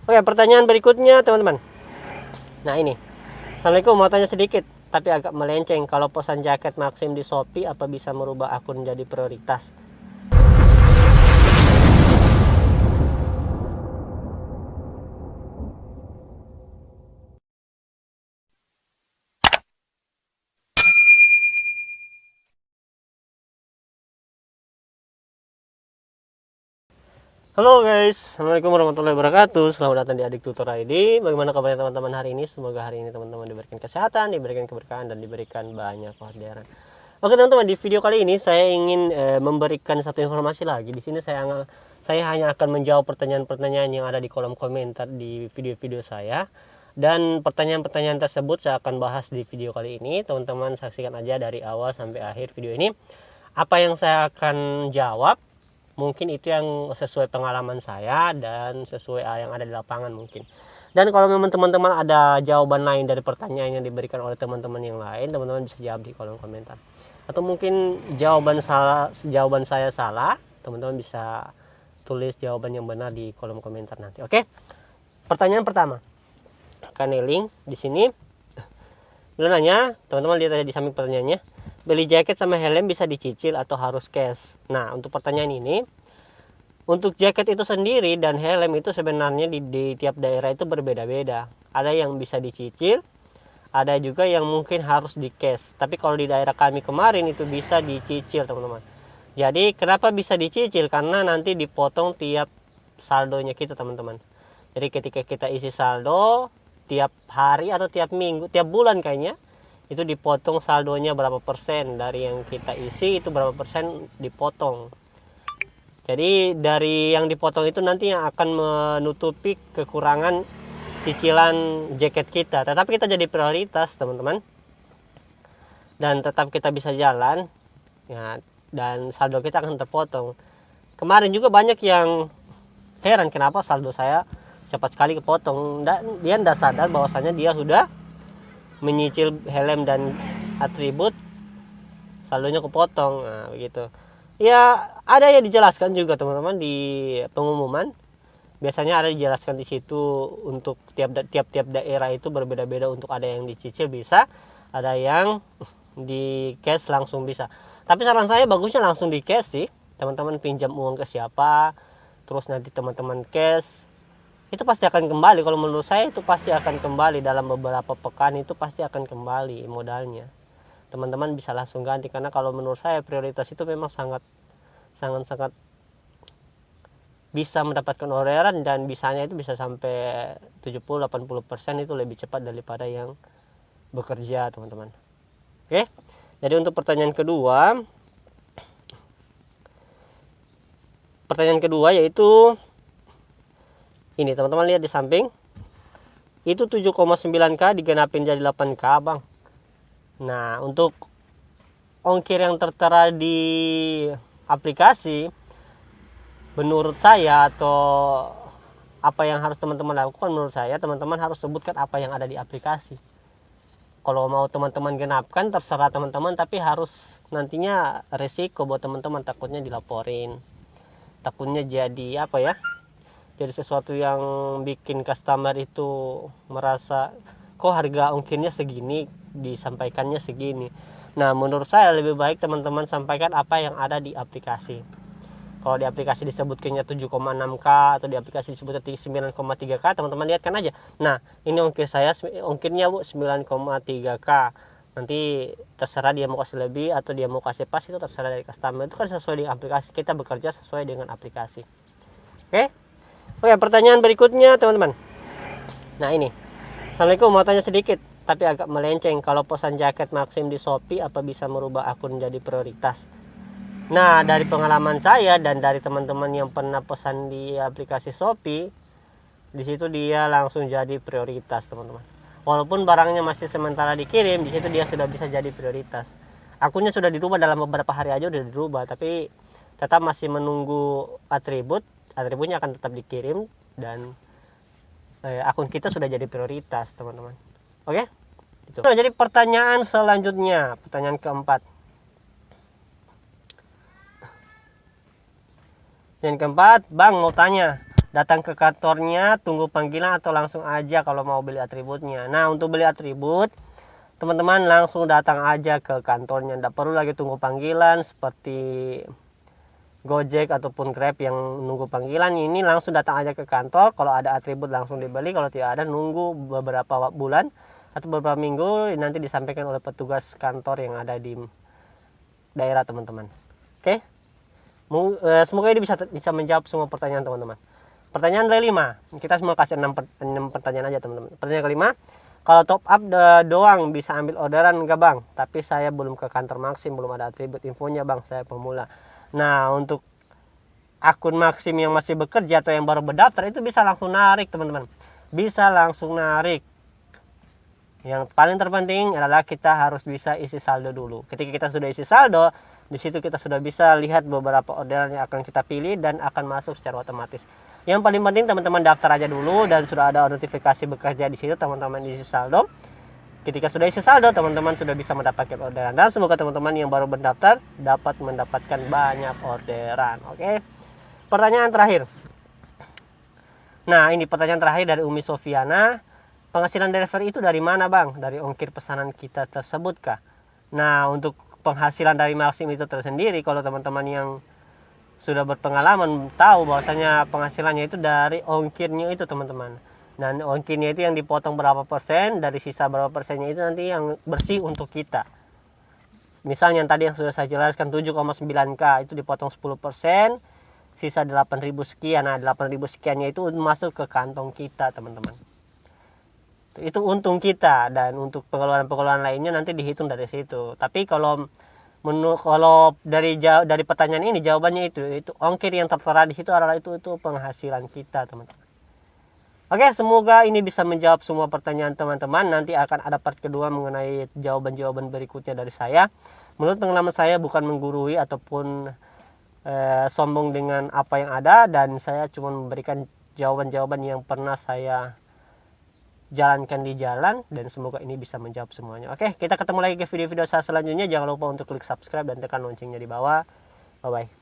Oke, pertanyaan berikutnya teman-teman. Nah ini, Assalamualaikum, mau tanya sedikit tapi agak melenceng. Kalau pesan jaket Maxim di Shopee, apa bisa merubah akun jadi prioritas? Halo guys, Assalamualaikum warahmatullahi wabarakatuh. Selamat datang di Adik Tutor ID. Bagaimana kabarnya teman-teman hari ini? Semoga hari ini teman-teman diberikan kesehatan, diberikan keberkahan, dan diberikan banyak kebahagiaan. Oke teman-teman, di video kali ini saya ingin memberikan satu informasi lagi. Di sini saya hanya akan menjawab pertanyaan-pertanyaan yang ada di kolom komentar di video-video saya. Dan pertanyaan-pertanyaan tersebut saya akan bahas di video kali ini. Teman-teman saksikan aja dari awal sampai akhir video ini. Apa yang saya akan jawab, mungkin itu yang sesuai pengalaman saya dan sesuai yang ada di lapangan mungkin. Dan kalau memang teman-teman ada jawaban lain dari pertanyaan yang diberikan oleh teman-teman yang lain, teman-teman bisa jawab di kolom komentar. Atau mungkin jawaban saya salah, teman-teman bisa tulis jawaban yang benar di kolom komentar nanti. Oke. Pertanyaan pertama. Kaneling di sini. Dia nanya, teman-teman lihat aja di samping pertanyaannya. Beli jaket sama helm bisa dicicil atau harus cash? Nah, untuk pertanyaan ini, untuk jaket itu sendiri dan helm itu sebenarnya di tiap daerah itu berbeda-beda. Ada yang bisa dicicil, ada juga yang mungkin harus di cash. Tapi kalau di daerah kami kemarin itu bisa dicicil, teman-teman. Jadi kenapa bisa dicicil? Karena nanti dipotong tiap saldonya kita, teman-teman. Jadi ketika kita isi saldo tiap hari atau tiap minggu, tiap bulan kayaknya, itu dipotong saldonya berapa persen dari yang kita isi, itu berapa persen dipotong. Jadi dari yang dipotong itu nanti yang akan menutupi kekurangan cicilan jaket kita. Tetapi kita jadi prioritas, teman-teman, dan tetap kita bisa jalan ya, dan saldo kita akan terpotong. Kemarin juga banyak yang heran kenapa saldo saya cepat sekali kepotong. Dia tidak sadar bahwasanya dia sudah menyicil helm dan atribut, saldonya kepotong. Nah, begitu. Ya, ada yang dijelaskan juga teman-teman di pengumuman. Biasanya ada dijelaskan di situ untuk tiap-tiap daerah itu berbeda-beda, untuk ada yang dicicil bisa, ada yang di cash langsung bisa. Tapi saran saya bagusnya langsung di cash sih. Teman-teman pinjam uang ke siapa, terus nanti teman-teman cash, itu pasti akan kembali. Kalau menurut saya itu pasti akan kembali dalam beberapa pekan, itu pasti akan kembali modalnya. Teman-teman bisa langsung ganti, karena kalau menurut saya prioritas itu memang sangat bisa mendapatkan orderan, dan bisanya itu bisa sampai 70-80% itu lebih cepat daripada yang bekerja, teman-teman. Oke. Jadi untuk pertanyaan kedua yaitu ini, teman-teman lihat di samping. Itu 7,9K digenapin jadi 8K, Bang. Nah, untuk ongkir yang tertera di aplikasi, menurut saya, atau apa yang harus teman-teman lakukan, menurut saya teman-teman harus sebutkan apa yang ada di aplikasi. Kalau mau teman-teman genapkan terserah teman-teman, tapi harus nantinya resiko buat teman-teman, takutnya dilaporin. Takutnya jadi apa ya? Jadi sesuatu yang bikin customer itu merasa kok harga ongkirnya segini, disampaikannya segini. Nah, menurut saya lebih baik teman-teman sampaikan apa yang ada di aplikasi. Kalau di aplikasi disebutkannya 7,6K atau di aplikasi disebutnya 9,3K, teman-teman lihatkan aja. Nah, ini ongkir saya, ongkirnya 9,3K. Nanti terserah dia mau kasih lebih atau dia mau kasih pas, itu terserah dari customer. Itu kan sesuai dengan aplikasi, kita bekerja sesuai dengan aplikasi. Oke? Oke, pertanyaan berikutnya teman-teman. Nah ini, Assalamualaikum, mau tanya sedikit tapi agak melenceng. Kalau pesan jaket Maxim di Shopee, apa bisa merubah akun jadi prioritas? Nah, dari pengalaman saya dan dari teman-teman yang pernah pesan di aplikasi Shopee, di situ dia langsung jadi prioritas, teman-teman. Walaupun barangnya masih sementara dikirim, di situ dia sudah bisa jadi prioritas. Akunnya sudah dirubah dalam beberapa hari aja udah dirubah, tapi tetap masih menunggu atributnya akan tetap dikirim, dan akun kita sudah jadi prioritas, teman-teman. Oke? Itu. Nah, jadi pertanyaan selanjutnya, pertanyaan keempat. Yang keempat, Bang mau tanya, datang ke kantornya, tunggu panggilan, atau langsung aja kalau mau beli atributnya. Nah, untuk beli atribut, teman-teman langsung datang aja ke kantornya, tidak perlu lagi tunggu panggilan seperti Gojek ataupun Grab yang nunggu panggilan. Ini langsung datang aja ke kantor, kalau ada atribut langsung dibeli, kalau tidak ada nunggu beberapa bulan atau beberapa minggu, nanti disampaikan oleh petugas kantor yang ada di daerah teman-teman. Oke, semoga ini bisa menjawab semua pertanyaan teman-teman. Pertanyaan kelima, kita semua kasih 6 pertanyaan aja teman-teman. Pertanyaan kelima, kalau top up doang bisa ambil orderan enggak bang? Tapi saya belum ke kantor Maxim, belum ada atribut infonya bang, saya pemula. Nah, untuk akun Maxim yang masih bekerja atau yang baru berdaftar itu bisa langsung narik teman-teman, bisa langsung narik. Yang paling terpenting adalah kita harus bisa isi saldo dulu. Ketika kita sudah isi saldo, di situ kita sudah bisa lihat beberapa orderan yang akan kita pilih dan akan masuk secara otomatis. Yang paling penting teman-teman daftar aja dulu dan sudah ada notifikasi bekerja di situ, teman-teman isi saldo. Ketika sudah isi saldo, teman-teman sudah bisa mendapatkan orderan, dan semoga teman-teman yang baru mendaftar dapat mendapatkan banyak orderan. Oke. Pertanyaan terakhir. Nah, ini pertanyaan terakhir dari Umi Sofiana. Penghasilan delivery itu dari mana bang? Dari ongkir pesanan kita tersebut kah? Nah, untuk penghasilan dari Maxim itu tersendiri, kalau teman-teman yang sudah berpengalaman tahu bahwasanya penghasilannya itu dari ongkirnya itu teman-teman. Dan ongkirnya itu yang dipotong berapa persen, dari sisa berapa persennya itu nanti yang bersih untuk kita. Misalnya yang tadi yang sudah saya jelaskan 7,9K itu dipotong 10%, sisa 8.000 sekian. Nah, 8.000 sekiannya itu masuk ke kantong kita teman-teman. Itu untung kita, dan untuk pengeluaran-pengeluaran lainnya nanti dihitung dari situ. Tapi kalau dari pertanyaan ini jawabannya itu ongkir yang tertera di situ adalah itu penghasilan kita teman-teman. Oke, semoga ini bisa menjawab semua pertanyaan teman-teman. Nanti akan ada part kedua mengenai jawaban-jawaban berikutnya dari saya. Menurut pengalaman saya bukan menggurui ataupun sombong dengan apa yang ada, dan saya cuma memberikan jawaban-jawaban yang pernah saya jalankan di jalan, dan semoga ini bisa menjawab semuanya. Oke, kita ketemu lagi ke video-video saya selanjutnya. Jangan lupa untuk klik subscribe dan tekan loncengnya di bawah. Bye bye.